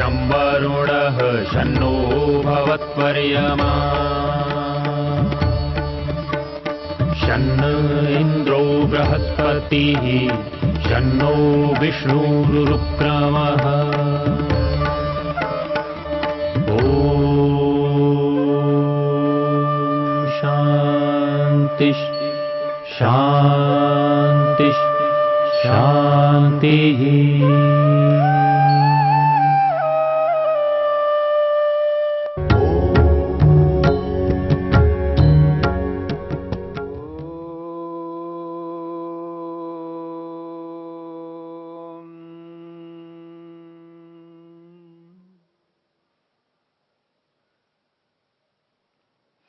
शं वरुणः शन्नो भवत्वर्यमा शन्न इन्द्रो बृहस्पतिः शन्नो विष्णुरुक्रमः ॐ शान्ति शान्ति शान्तिः।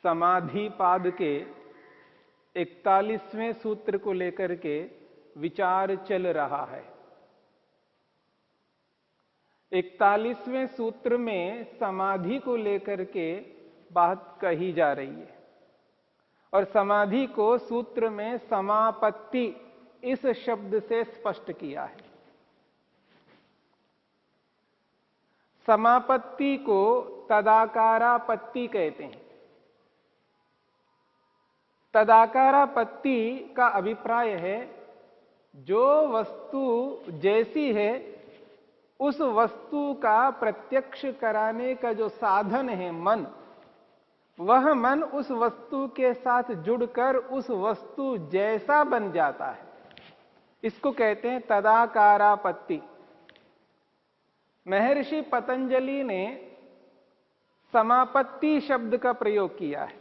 समाधि पाद के 41वें सूत्र को लेकर के विचार चल रहा है। 41वें सूत्र में समाधि को लेकर के बात कही जा रही है और समाधि को सूत्र में समापत्ति इस शब्द से स्पष्ट किया है। समापत्ति को तदाकारापत्ति कहते हैं। तदाकारापत्ति का अभिप्राय है जो वस्तु जैसी है उस वस्तु का प्रत्यक्ष कराने का जो साधन है मन, वह मन उस वस्तु के साथ जुड़कर उस वस्तु जैसा बन जाता है। इसको कहते हैं तदाकारापत्ति। महर्षि पतंजलि ने समापत्ति शब्द का प्रयोग किया है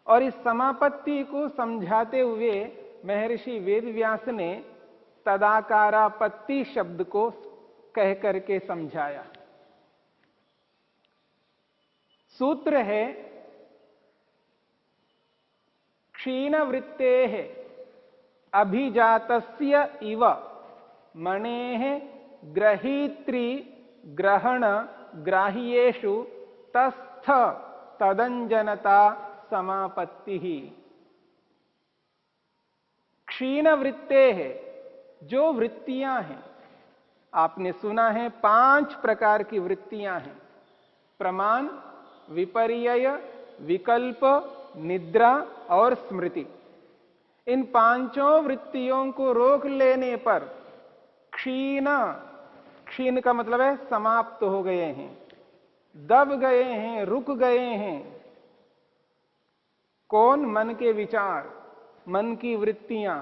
और इस समापत्ति को समझाते हुए महर्षि वेदव्यास ने तदाकारापत्ति शब्द को कह करके समझाया। सूत्र है क्षीणवृत्तेः अभिजातस्य इव मणेः ग्रहीत्री ग्रहण ग्राह्येषु तस्थ तदंजनता समापत्ति ही। क्षीण वृत्ते है, जो वृत्तियां हैं, आपने सुना है 5 प्रकार की वृत्तियां हैं। प्रमाण, विपर्यय, विकल्प, निद्रा और स्मृति। इन 5 वृत्तियों को रोक लेने पर क्षीण, क्षीण का मतलब है समाप्त हो गए हैं, दब गए हैं, रुक गए हैं। कौन? मन के विचार, मन की वृत्तियां।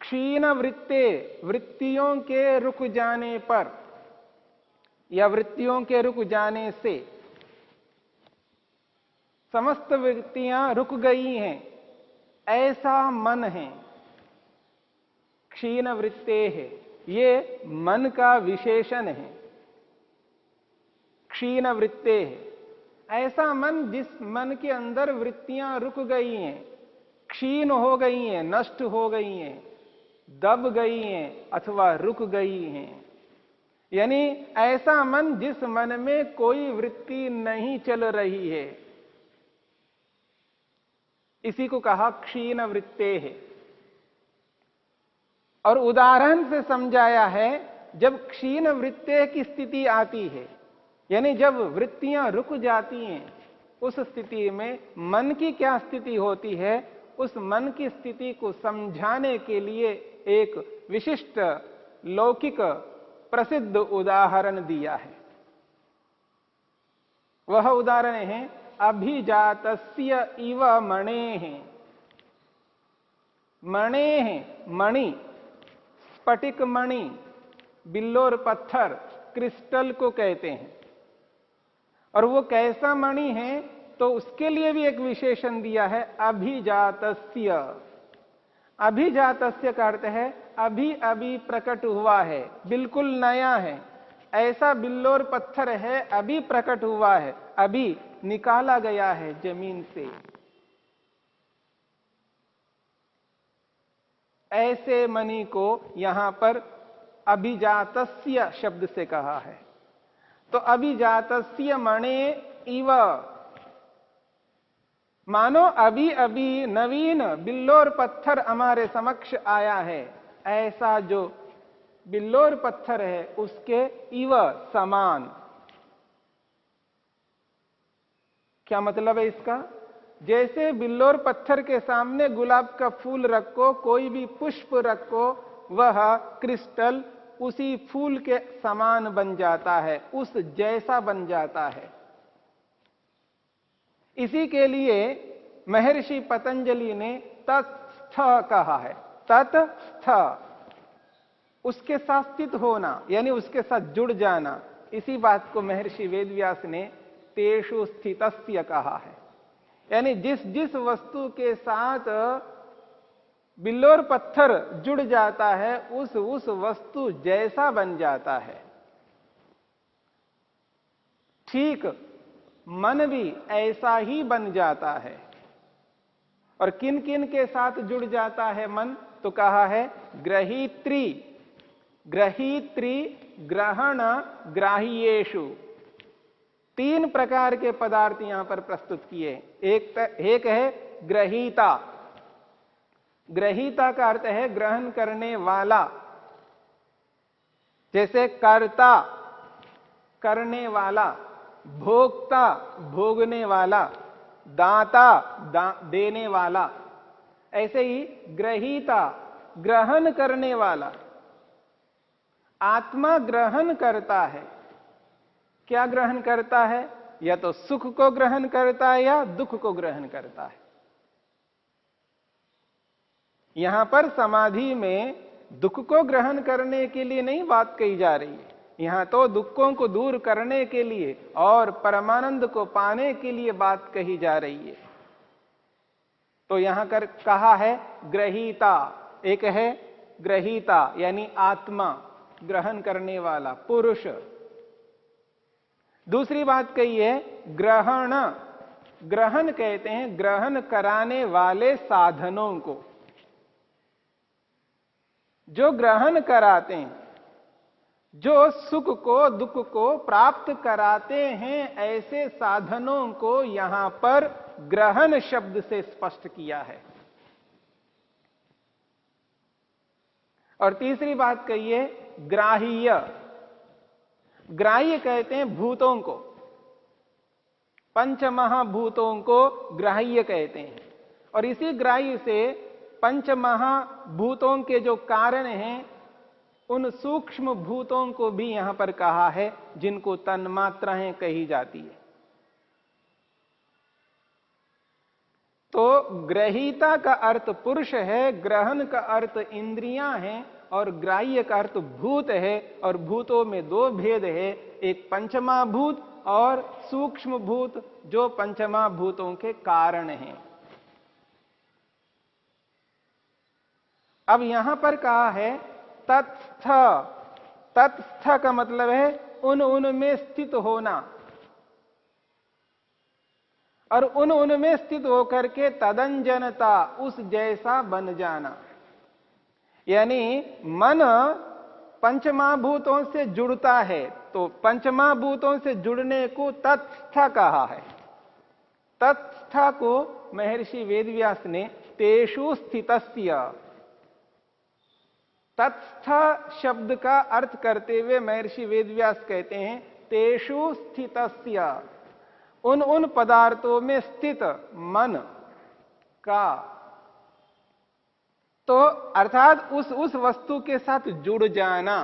क्षीण वृत्ते, वृत्तियों के रुक जाने पर या वृत्तियों के रुक जाने से समस्त वृत्तियां रुक गई हैं, ऐसा मन है। क्षीण वृत्ते है, ये मन का विशेषण है। क्षीण वृत्ते है ऐसा मन जिस मन के अंदर वृत्तियां रुक गई हैं, क्षीण हो गई हैं, नष्ट हो गई हैं, दब गई हैं अथवा रुक गई हैं। यानी ऐसा मन जिस मन में कोई वृत्ति नहीं चल रही है, इसी को कहा क्षीण वृत्ते है। और उदाहरण से समझाया है, जब क्षीण वृत्ते की स्थिति आती है, यानी जब वृत्तियां रुक जाती हैं, उस स्थिति में मन की क्या स्थिति होती है, उस मन की स्थिति को समझाने के लिए एक विशिष्ट लौकिक प्रसिद्ध उदाहरण दिया है। वह उदाहरण है अभिजातस्य इव मणेः। मणेः, मणि, स्फटिक मणि, बिल्लोर पत्थर, क्रिस्टल को कहते हैं। और वो कैसा मणि है, तो उसके लिए भी एक विशेषण दिया है अभिजातस्य। अभिजातस्य का अर्थ है अभी अभी प्रकट हुआ है, बिल्कुल नया है। ऐसा बिल्लोर पत्थर है, अभी प्रकट हुआ है, अभी निकाला गया है जमीन से। ऐसे मणि को यहां पर अभिजातस्य शब्द से कहा है। तो अभिजातस्य मणे इव, मानो अभी अभी नवीन बिल्लोर पत्थर हमारे समक्ष आया है, ऐसा जो बिल्लोर पत्थर है उसके इव समान। क्या मतलब है इसका? जैसे बिल्लोर पत्थर के सामने गुलाब का फूल रखो, कोई भी पुष्प रखो, वह क्रिस्टल उसी फूल के समान बन जाता है, उस जैसा बन जाता है। इसी के लिए महर्षि पतंजलि ने तत्स्थ कहा है। तत्स्थ, उसके साथ स्थित होना, यानी उसके साथ जुड़ जाना। इसी बात को महर्षि वेदव्यास ने तेषु स्थितस्य कहा है। यानी जिस जिस वस्तु के साथ बिल्लोर पत्थर जुड़ जाता है, उस वस्तु जैसा बन जाता है। ठीक मन भी ऐसा ही बन जाता है। और किन किन के साथ जुड़ जाता है मन? तो कहा है ग्रहीत्री, ग्रहीत्री ग्रहण ग्राह्येषु। तीन प्रकार के पदार्थ यहां पर प्रस्तुत किए। एक है ग्रहीता। ग्रहीता का अर्थ है ग्रहण करने वाला। जैसे कर्ता, करने वाला, भोक्ता, भोगने वाला, दाता, देने वाला। ऐसे ही ग्रहीता, ग्रहण करने वाला। आत्मा ग्रहण करता है। क्या ग्रहण करता है? या तो सुख को ग्रहण करता है या दुख को ग्रहण करता है। यहां पर समाधि में दुख को ग्रहण करने के लिए नहीं बात कही जा रही है। यहां तो दुखों को दूर करने के लिए और परमानंद को पाने के लिए बात कही जा रही है। तो यहां कर कहा है ग्रहीता। एक है ग्रहीता यानी आत्मा, ग्रहण करने वाला पुरुष। दूसरी बात कही है ग्रहण। ग्रहण कहते हैं ग्रहण कराने वाले साधनों को। जो ग्रहण कराते हैं, जो सुख को दुख को प्राप्त कराते हैं, ऐसे साधनों को यहां पर ग्रहण शब्द से स्पष्ट किया है। और तीसरी बात कहिए ग्राह्य। ग्राह्य कहते हैं भूतों को, पंच महाभूतों को ग्राह्य कहते हैं। और इसी ग्राह्य से पंच महाभूतों के जो कारण हैं, उन सूक्ष्म भूतों को भी यहां पर कहा है, जिनको तन्मात्राएं कही जाती है। तो ग्रहीता का अर्थ पुरुष है, ग्रहण का अर्थ इंद्रियां हैं, और ग्राह्य का अर्थ भूत है। और भूतों में दो भेद है, एक पंचमाभूत और सूक्ष्म भूत, जो पंचमाभूतों के कारण हैं। अब यहां पर कहा है तत्स्थ। तत्स्थ का मतलब है उनमें स्थित होना, और उनमें स्थित होकर के तदंजनता, उस जैसा बन जाना। यानी मन पंचमाभूतों से जुड़ता है, तो पंचमाभूतों से जुड़ने को तत्स्थ कहा है। तत्स्थ को महर्षि वेदव्यास ने तेषु स्थितस्य। तत्स्थ शब्द का अर्थ करते हुए महर्षि वेदव्यास कहते हैं तेषु स्थितस्य, उन पदार्थों में स्थित मन का। तो अर्थात उस वस्तु के साथ जुड़ जाना,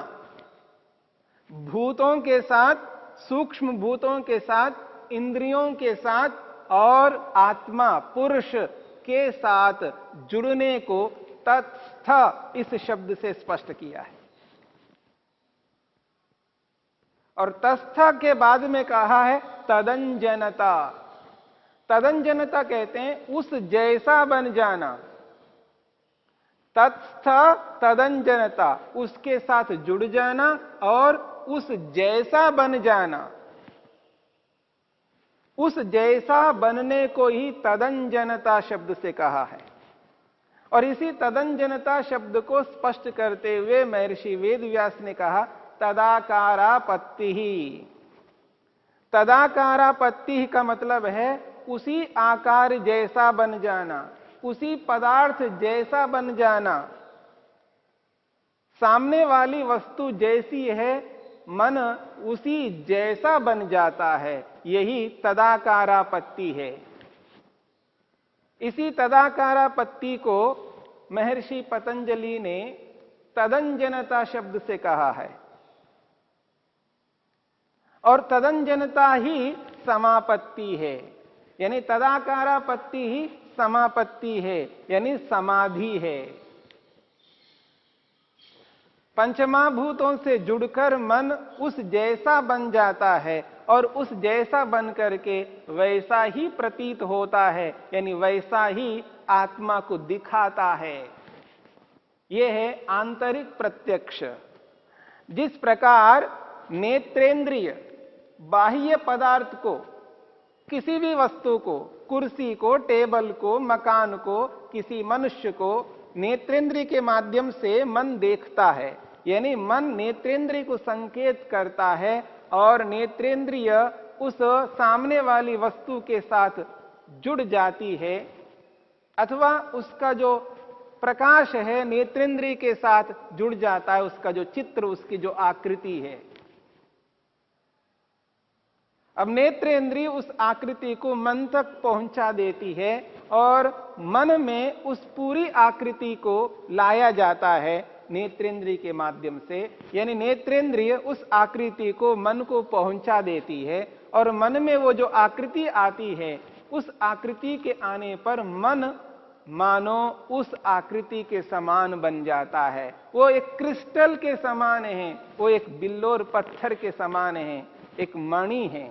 भूतों के साथ, सूक्ष्म भूतों के साथ, इंद्रियों के साथ और आत्मा पुरुष के साथ जुड़ने को तत्स्थ इस शब्द से स्पष्ट किया है। और तत्स्थ के बाद में कहा है तदंजनता। तदंजनता कहते हैं उस जैसा बन जाना। तत्स्थ तदंजनता, उसके साथ जुड़ जाना और उस जैसा बन जाना। उस जैसा बनने को ही तदंजनता शब्द से कहा है। और इसी तदंजनता शब्द को स्पष्ट करते हुए महर्षि वेदव्यास ने कहा तदाकारापत्ति ही। तदाकारापत्ति का मतलब है उसी आकार जैसा बन जाना, उसी पदार्थ जैसा बन जाना। सामने वाली वस्तु जैसी है मन उसी जैसा बन जाता है, यही तदाकारापत्ति है। इसी तदाकारापत्ति को महर्षि पतंजलि ने तदंजनता शब्द से कहा है, और तदंजनता ही समापत्ति है, यानी तदाकारापत्ति ही समापत्ति है, यानी समाधि है। पंचमहाभूतों से जुड़कर मन उस जैसा बन जाता है और उस जैसा बन करके वैसा ही प्रतीत होता है, यानी वैसा ही आत्मा को दिखाता है। यह है आंतरिक प्रत्यक्ष। जिस प्रकार नेत्रेंद्रिय बाह्य पदार्थ को, किसी भी वस्तु को, कुर्सी को, टेबल को, मकान को, किसी मनुष्य को नेत्रेंद्रिय के माध्यम से मन देखता है, यानी मन नेत्रेंद्रिय को संकेत करता है और नेत्रेंद्रिय उस सामने वाली वस्तु के साथ जुड़ जाती है, अथवा उसका जो प्रकाश है नेत्रेंद्रिय के साथ जुड़ जाता है, उसका जो चित्र, उसकी जो आकृति है। अब नेत्रेंद्रिय उस आकृति को मन तक पहुंचा देती है और मन में उस पूरी आकृति को लाया जाता है नेत्रेंद्रिय के माध्यम से, यानी नेत्रेंद्रिय उस आकृति को मन को पहुंचा देती है और मन में वो जो आकृति आती है, उस आकृति के आने पर मन मानो उस आकृति के समान बन जाता है। वो एक क्रिस्टल के समान है, वो एक बिल्लोर पत्थर के समान है, एक मणि है।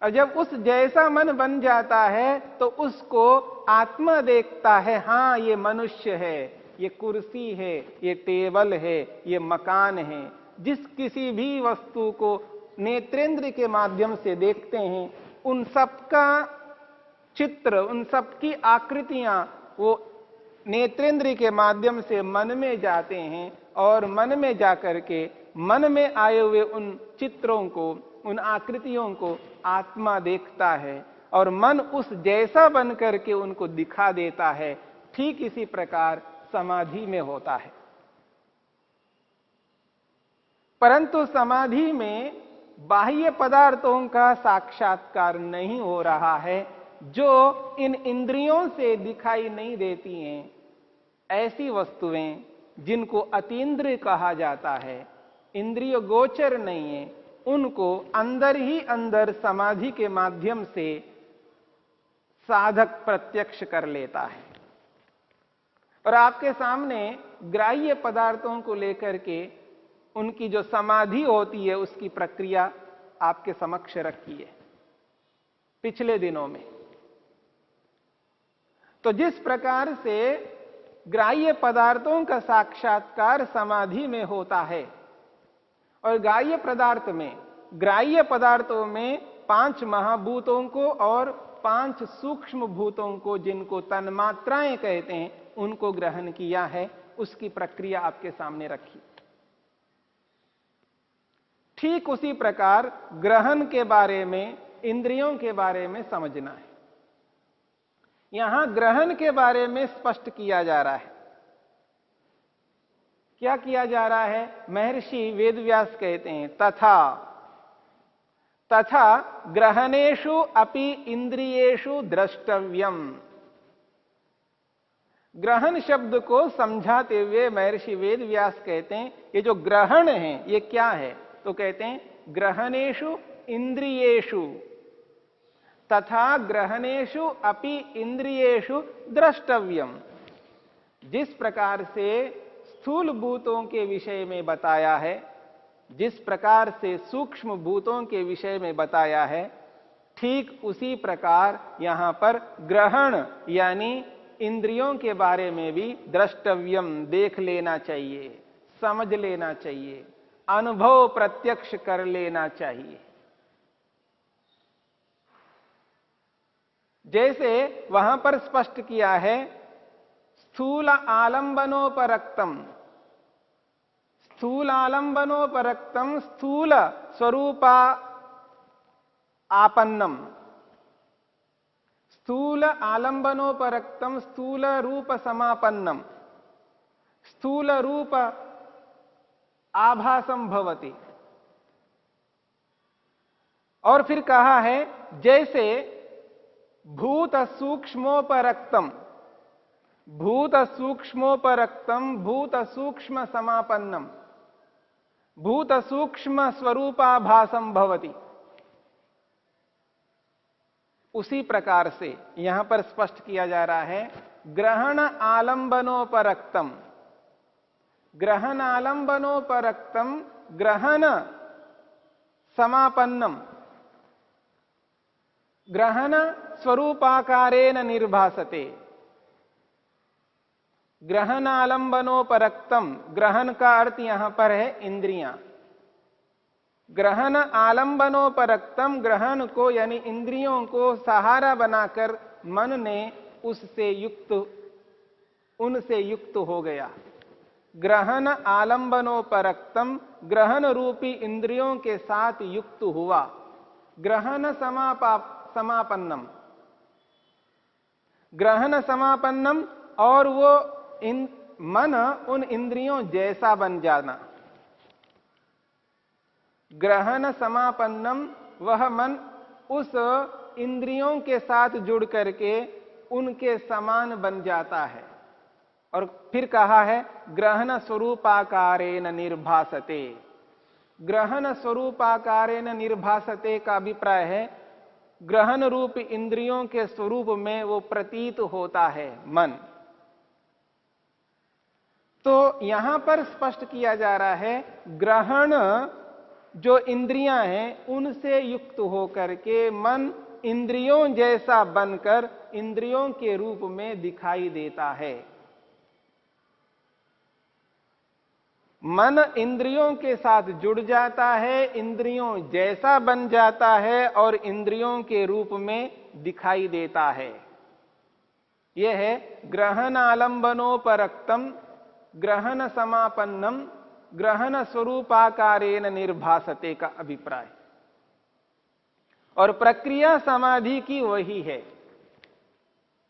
और जब उस जैसा मन बन जाता है तो उसको आत्मा देखता है, हाँ ये मनुष्य है, ये कुर्सी है, ये टेबल है, ये मकान है। जिस किसी भी वस्तु को नेत्रेंद्र के माध्यम से देखते हैं, उन सबका चित्र, उन सबकी आकृतियां वो नेत्रेंद्र के माध्यम से मन में जाते हैं और मन में जाकर के मन में आए हुए उन चित्रों को, उन आकृतियों को आत्मा देखता है और मन उस जैसा बन करके उनको दिखा देता है। ठीक इसी प्रकार समाधि में होता है। परंतु समाधि में बाह्य पदार्थों का साक्षात्कार नहीं हो रहा है, जो इन इंद्रियों से दिखाई नहीं देती हैं। ऐसी वस्तुएं जिनको अतीन्द्रिय कहा जाता है, इंद्रिय गोचर नहीं है, उनको अंदर ही अंदर समाधि के माध्यम से साधक प्रत्यक्ष कर लेता है। और आपके सामने ग्राह्य पदार्थों को लेकर के उनकी जो समाधि होती है, उसकी प्रक्रिया आपके समक्ष रखी है पिछले दिनों में। तो जिस प्रकार से ग्राह्य पदार्थों का साक्षात्कार समाधि में होता है और ग्राह्य पदार्थों में 5 महाभूतों को और 5 सूक्ष्म भूतों को, जिनको तन्मात्राएं कहते हैं, उनको ग्रहण किया है, उसकी प्रक्रिया आपके सामने रखी। ठीक उसी प्रकार ग्रहण के बारे में, इंद्रियों के बारे में समझना है। यहां ग्रहण के बारे में स्पष्ट किया जा रहा है। क्या किया जा रहा है? महर्षि वेदव्यास कहते हैं तथा ग्रहणेषु अपि इंद्रियेषु द्रष्टव्यम। ग्रहण शब्द को समझाते हुए महर्षि वेदव्यास कहते हैं, ये जो ग्रहण है ये क्या है? तो कहते हैं ग्रहणेषु इंद्रियेषु तथा ग्रहणेषु अपि इंद्रियेषु द्रष्टव्यम। जिस प्रकार से स्थूल भूतों के विषय में बताया है, जिस प्रकार से सूक्ष्म भूतों के विषय में बताया है, ठीक उसी प्रकार यहां पर ग्रहण यानी इंद्रियों के बारे में भी द्रष्टव्यम, देख लेना चाहिए, समझ लेना चाहिए, अनुभव प्रत्यक्ष कर लेना चाहिए। जैसे वहां पर स्पष्ट किया है, स्थूल आलंबनोपरक्तम, स्थूल आलंबनोपरक्तम स्थूल स्वरूपा आपन्नम। स्थूल आलंबनोपरक्तम स्थूल रूप समापन्नम, स्थूल रूप आभासम भवति। और फिर कहा है जैसे भूत सूक्ष्मोपरक्तम, भूत सूक्ष्मोपरक्तम भूत सूक्ष्म समापन्नम, भूत सूक्ष्म स्वरूपाभासम भवति। उसी प्रकार से यहां पर स्पष्ट किया जा रहा है ग्रहण आलंबनोपरक्तम, ग्रहण आलंबनोपरक्तम ग्रहण समापन्नम, ग्रहण स्वरूपाकारेण निर्भासते। ग्रहण आलंबनोपरक्तम, ग्रहण का अर्थ यहां पर है इंद्रियां। ग्रहण आलंबनोपरक्तम, ग्रहण को यानी इंद्रियों को सहारा बनाकर मन ने उससे युक्त, उनसे युक्त हो गया। ग्रहण आलंबनोपरक्तम, ग्रहण रूपी इंद्रियों के साथ युक्त हुआ। ग्रहण समापन्नम, ग्रहण समापन्नम, और वो मन उन इंद्रियों जैसा बन जाना। ग्रहण समापन्नम, वह मन उस इंद्रियों के साथ जुड़ करके उनके समान बन जाता है। और फिर कहा है ग्रहण स्वरूपाकारेण निर्भासते। ग्रहण स्वरूपाकारेण निर्भासते का अभिप्राय है ग्रहण रूप इंद्रियों के स्वरूप में वो प्रतीत होता है मन। तो यहां पर स्पष्ट किया जा रहा है ग्रहण जो इंद्रियां हैं उनसे युक्त होकर के मन इंद्रियों जैसा बनकर इंद्रियों के रूप में दिखाई देता है। मन इंद्रियों के साथ जुड़ जाता है, इंद्रियों जैसा बन जाता है और इंद्रियों के रूप में दिखाई देता है। यह है ग्रहण आलंबनोपरक्तम ग्रहण समापन्नम ग्रहण स्वरूपाकारेण निर्भासते का अभिप्राय। और प्रक्रिया समाधि की वही है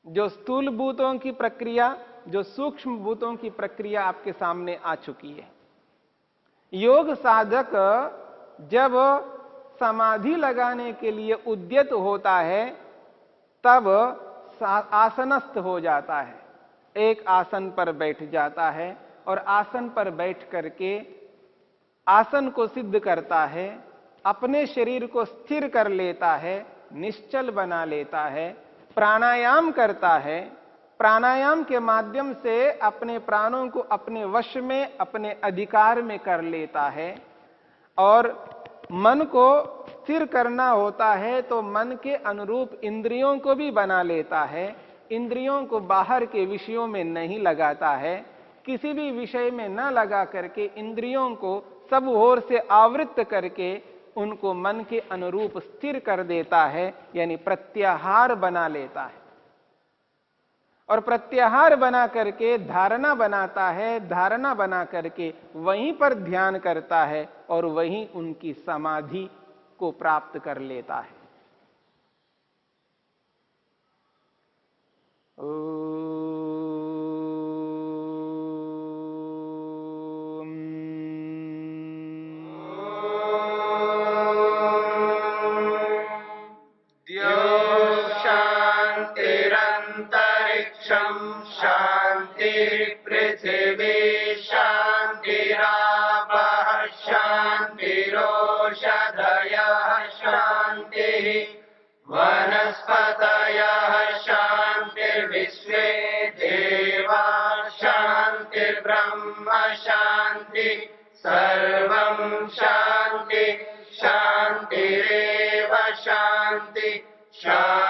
जो स्थूल भूतों की प्रक्रिया, जो सूक्ष्म भूतों की प्रक्रिया आपके सामने आ चुकी है। योग साधक जब समाधि लगाने के लिए उद्यत होता है तब आसनस्थ हो जाता है, एक आसन पर बैठ जाता है और आसन पर बैठ करके आसन को सिद्ध करता है, अपने शरीर को स्थिर कर लेता है, निश्चल बना लेता है, प्राणायाम करता है। प्राणायाम के माध्यम से अपने प्राणों को अपने वश में, अपने अधिकार में कर लेता है। और मन को स्थिर करना होता है तो मन के अनुरूप इंद्रियों को भी बना लेता है। इंद्रियों को बाहर के विषयों में नहीं लगाता है, किसी भी विषय में न लगा करके इंद्रियों को सब ओर से आवृत करके उनको मन के अनुरूप स्थिर कर देता है, यानी प्रत्याहार बना लेता है। और प्रत्याहार बना करके धारणा बनाता है, धारणा बना करके वहीं पर ध्यान करता है और वहीं उनकी समाधि को प्राप्त कर लेता है। शांति पृथ्वी शांतिरापः शांतिरोषधयः शांतिः वनस्पतयः शांतिर्विश्वे देवा शांतिर्ब्रह्म शांति सर्वं शांति शांतिरेव शांति शांति